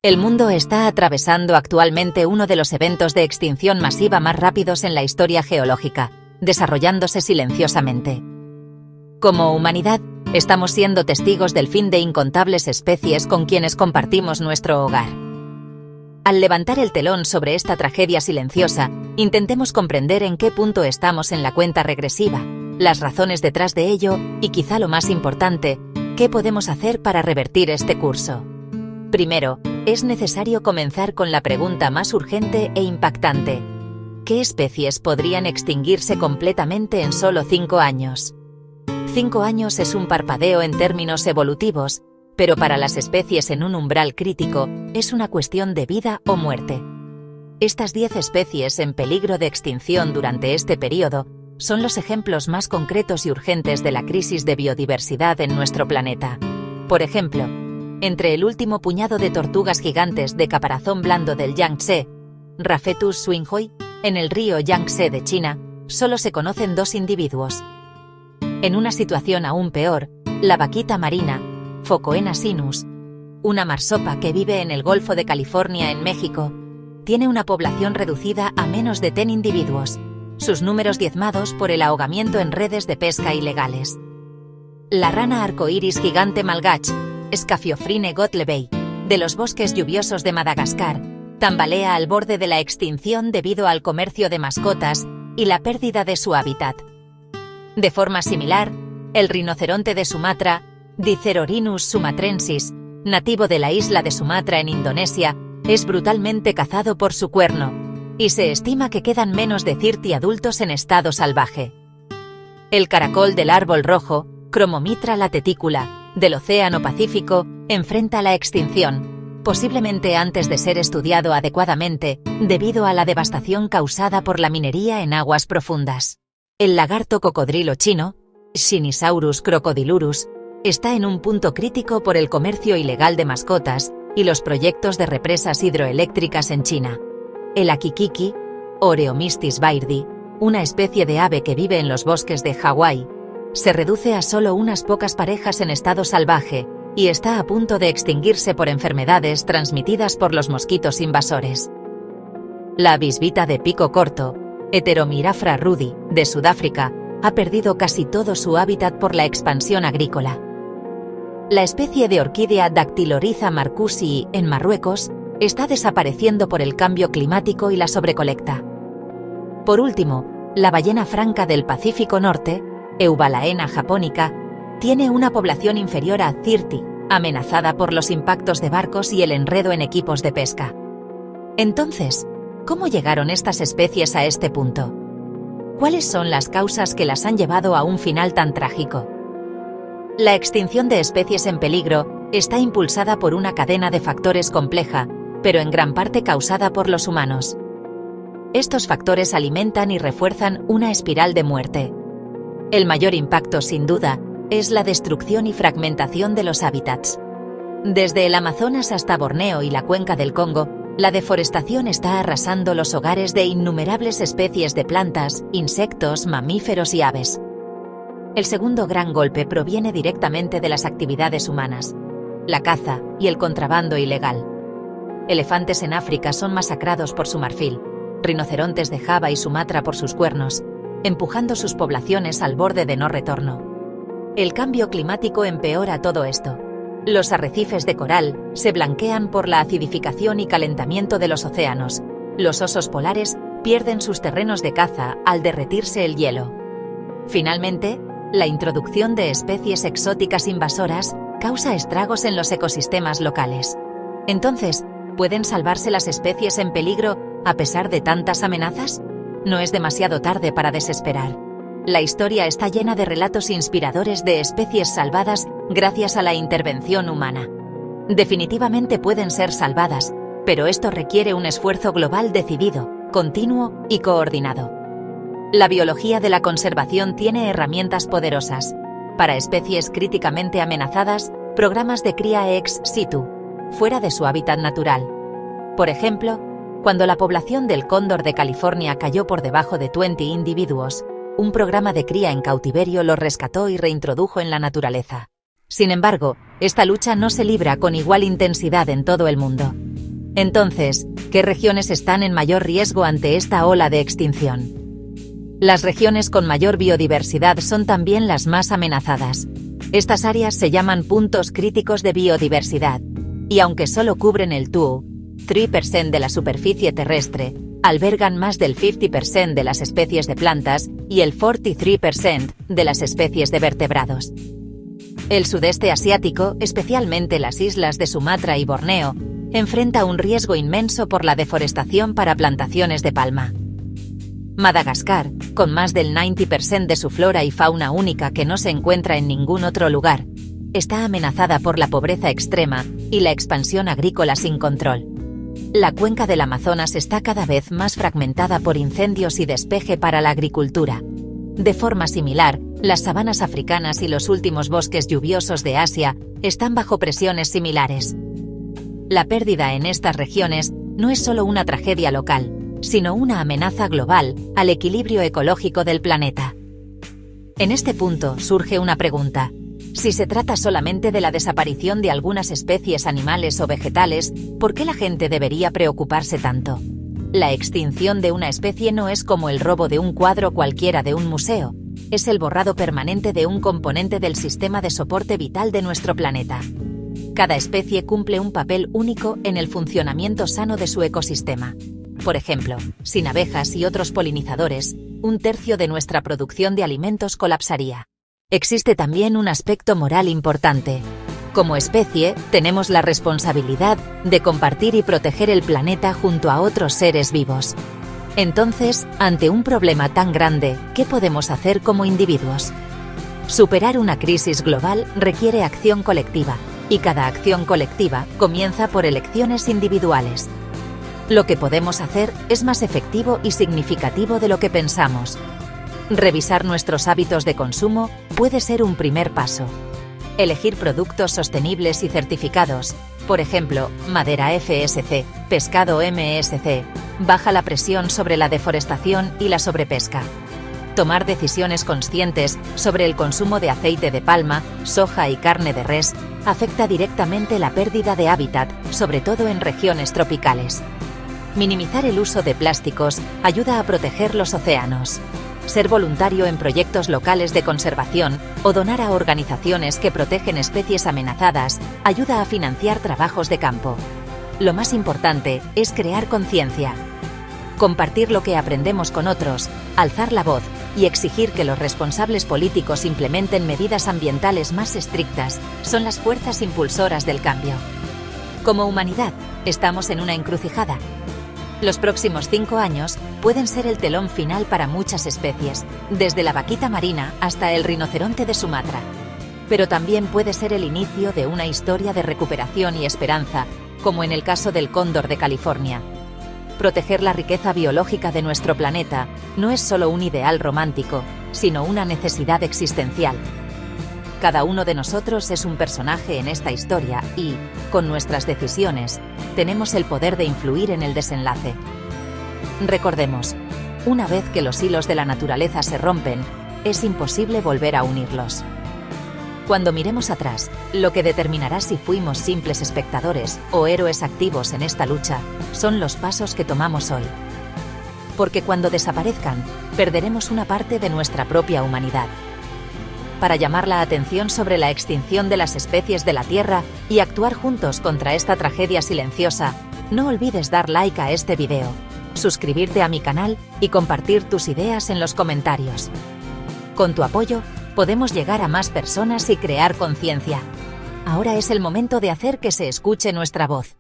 El mundo está atravesando actualmente uno de los eventos de extinción masiva más rápidos en la historia geológica, desarrollándose silenciosamente. Como humanidad, estamos siendo testigos del fin de incontables especies con quienes compartimos nuestro hogar. Al levantar el telón sobre esta tragedia silenciosa, intentemos comprender en qué punto estamos en la cuenta regresiva, las razones detrás de ello y, quizá lo más importante, qué podemos hacer para revertir este curso. Primero, es necesario comenzar con la pregunta más urgente e impactante. ¿Qué especies podrían extinguirse completamente en solo 5 años? 5 años es un parpadeo en términos evolutivos, pero para las especies en un umbral crítico es una cuestión de vida o muerte. Estas 10 especies en peligro de extinción durante este periodo son los ejemplos más concretos y urgentes de la crisis de biodiversidad en nuestro planeta. Por ejemplo, entre el último puñado de tortugas gigantes de caparazón blando del Yangtze, Rafetus swinhoii, en el río Yangtze de China, solo se conocen 2 individuos. En una situación aún peor, la vaquita marina, Phocoena sinus, una marsopa que vive en el Golfo de California en México, tiene una población reducida a menos de 10 individuos, sus números diezmados por el ahogamiento en redes de pesca ilegales. La rana arcoíris gigante malgach, Scaphiophryne godlevei, de los bosques lluviosos de Madagascar, tambalea al borde de la extinción debido al comercio de mascotas y la pérdida de su hábitat. De forma similar, el rinoceronte de Sumatra, Dicerorinus sumatrensis, nativo de la isla de Sumatra en Indonesia, es brutalmente cazado por su cuerno, y se estima que quedan menos de 30 adultos en estado salvaje. El caracol del árbol rojo, Chromomitra lateticula, del Océano Pacífico, enfrenta la extinción, posiblemente antes de ser estudiado adecuadamente, debido a la devastación causada por la minería en aguas profundas. El lagarto cocodrilo chino, Shinisaurus crocodilurus, está en un punto crítico por el comercio ilegal de mascotas y los proyectos de represas hidroeléctricas en China. El akikiki, Oreomystis bairdi, una especie de ave que vive en los bosques de Hawái, se reduce a solo unas pocas parejas en estado salvaje y está a punto de extinguirse por enfermedades transmitidas por los mosquitos invasores. La bisbita de pico corto, Heteromirafra rudi, de Sudáfrica, ha perdido casi todo su hábitat por la expansión agrícola. La especie de orquídea Dactylorhiza marcusii en Marruecos está desapareciendo por el cambio climático y la sobrecolecta. Por último, la ballena franca del Pacífico Norte, Eubalaena japonica, tiene una población inferior a 30, amenazada por los impactos de barcos y el enredo en equipos de pesca. Entonces, ¿cómo llegaron estas especies a este punto? ¿Cuáles son las causas que las han llevado a un final tan trágico? La extinción de especies en peligro está impulsada por una cadena de factores compleja, pero en gran parte causada por los humanos. Estos factores alimentan y refuerzan una espiral de muerte. El mayor impacto, sin duda, es la destrucción y fragmentación de los hábitats. Desde el Amazonas hasta Borneo y la cuenca del Congo, la deforestación está arrasando los hogares de innumerables especies de plantas, insectos, mamíferos y aves. El segundo gran golpe proviene directamente de las actividades humanas, la caza y el contrabando ilegal. Elefantes en África son masacrados por su marfil, rinocerontes de Java y Sumatra por sus cuernos, empujando sus poblaciones al borde de no retorno. El cambio climático empeora todo esto. Los arrecifes de coral se blanquean por la acidificación y calentamiento de los océanos. Los osos polares pierden sus terrenos de caza al derretirse el hielo. Finalmente, la introducción de especies exóticas invasoras causa estragos en los ecosistemas locales. Entonces, ¿pueden salvarse las especies en peligro a pesar de tantas amenazas? No es demasiado tarde para desesperar. La historia está llena de relatos inspiradores de especies salvadas gracias a la intervención humana. Definitivamente pueden ser salvadas, pero esto requiere un esfuerzo global decidido, continuo y coordinado. La biología de la conservación tiene herramientas poderosas. Para especies críticamente amenazadas, programas de cría ex situ, fuera de su hábitat natural. Por ejemplo, cuando la población del cóndor de California cayó por debajo de 20 individuos, un programa de cría en cautiverio los rescató y reintrodujo en la naturaleza. Sin embargo, esta lucha no se libra con igual intensidad en todo el mundo. Entonces, ¿qué regiones están en mayor riesgo ante esta ola de extinción? Las regiones con mayor biodiversidad son también las más amenazadas. Estas áreas se llaman puntos críticos de biodiversidad, y aunque solo cubren el 2-3% de la superficie terrestre, albergan más del 50% de las especies de plantas y el 43% de las especies de vertebrados. El sudeste asiático, especialmente las islas de Sumatra y Borneo, enfrenta un riesgo inmenso por la deforestación para plantaciones de palma. Madagascar, con más del 90% de su flora y fauna única que no se encuentra en ningún otro lugar, está amenazada por la pobreza extrema y la expansión agrícola sin control. La cuenca del Amazonas está cada vez más fragmentada por incendios y despeje para la agricultura. De forma similar, las sabanas africanas y los últimos bosques lluviosos de Asia están bajo presiones similares. La pérdida en estas regiones no es solo una tragedia local, sino una amenaza global al equilibrio ecológico del planeta. En este punto surge una pregunta. Si se trata solamente de la desaparición de algunas especies animales o vegetales, ¿por qué la gente debería preocuparse tanto? La extinción de una especie no es como el robo de un cuadro cualquiera de un museo, es el borrado permanente de un componente del sistema de soporte vital de nuestro planeta. Cada especie cumple un papel único en el funcionamiento sano de su ecosistema. Por ejemplo, sin abejas y otros polinizadores, 1/3 de nuestra producción de alimentos colapsaría. Existe también un aspecto moral importante. Como especie, tenemos la responsabilidad de compartir y proteger el planeta junto a otros seres vivos. Entonces, ante un problema tan grande, ¿qué podemos hacer como individuos? Superar una crisis global requiere acción colectiva, y cada acción colectiva comienza por elecciones individuales. Lo que podemos hacer es más efectivo y significativo de lo que pensamos. Revisar nuestros hábitos de consumo puede ser un primer paso. Elegir productos sostenibles y certificados, por ejemplo, madera FSC, pescado MSC, baja la presión sobre la deforestación y la sobrepesca. Tomar decisiones conscientes sobre el consumo de aceite de palma, soja y carne de res afecta directamente la pérdida de hábitat, sobre todo en regiones tropicales. Minimizar el uso de plásticos ayuda a proteger los océanos. Ser voluntario en proyectos locales de conservación o donar a organizaciones que protegen especies amenazadas ayuda a financiar trabajos de campo. Lo más importante es crear conciencia. Compartir lo que aprendemos con otros, alzar la voz y exigir que los responsables políticos implementen medidas ambientales más estrictas son las fuerzas impulsoras del cambio. Como humanidad, estamos en una encrucijada. Los próximos 5 años pueden ser el telón final para muchas especies, desde la vaquita marina hasta el rinoceronte de Sumatra. Pero también puede ser el inicio de una historia de recuperación y esperanza, como en el caso del cóndor de California. Proteger la riqueza biológica de nuestro planeta no es solo un ideal romántico, sino una necesidad existencial. Cada uno de nosotros es un personaje en esta historia y, con nuestras decisiones, tenemos el poder de influir en el desenlace. Recordemos, una vez que los hilos de la naturaleza se rompen, es imposible volver a unirlos. Cuando miremos atrás, lo que determinará si fuimos simples espectadores o héroes activos en esta lucha son los pasos que tomamos hoy. Porque cuando desaparezcan, perderemos una parte de nuestra propia humanidad. Para llamar la atención sobre la extinción de las especies de la Tierra y actuar juntos contra esta tragedia silenciosa, no olvides dar like a este video, suscribirte a mi canal y compartir tus ideas en los comentarios. Con tu apoyo, podemos llegar a más personas y crear conciencia. Ahora es el momento de hacer que se escuche nuestra voz.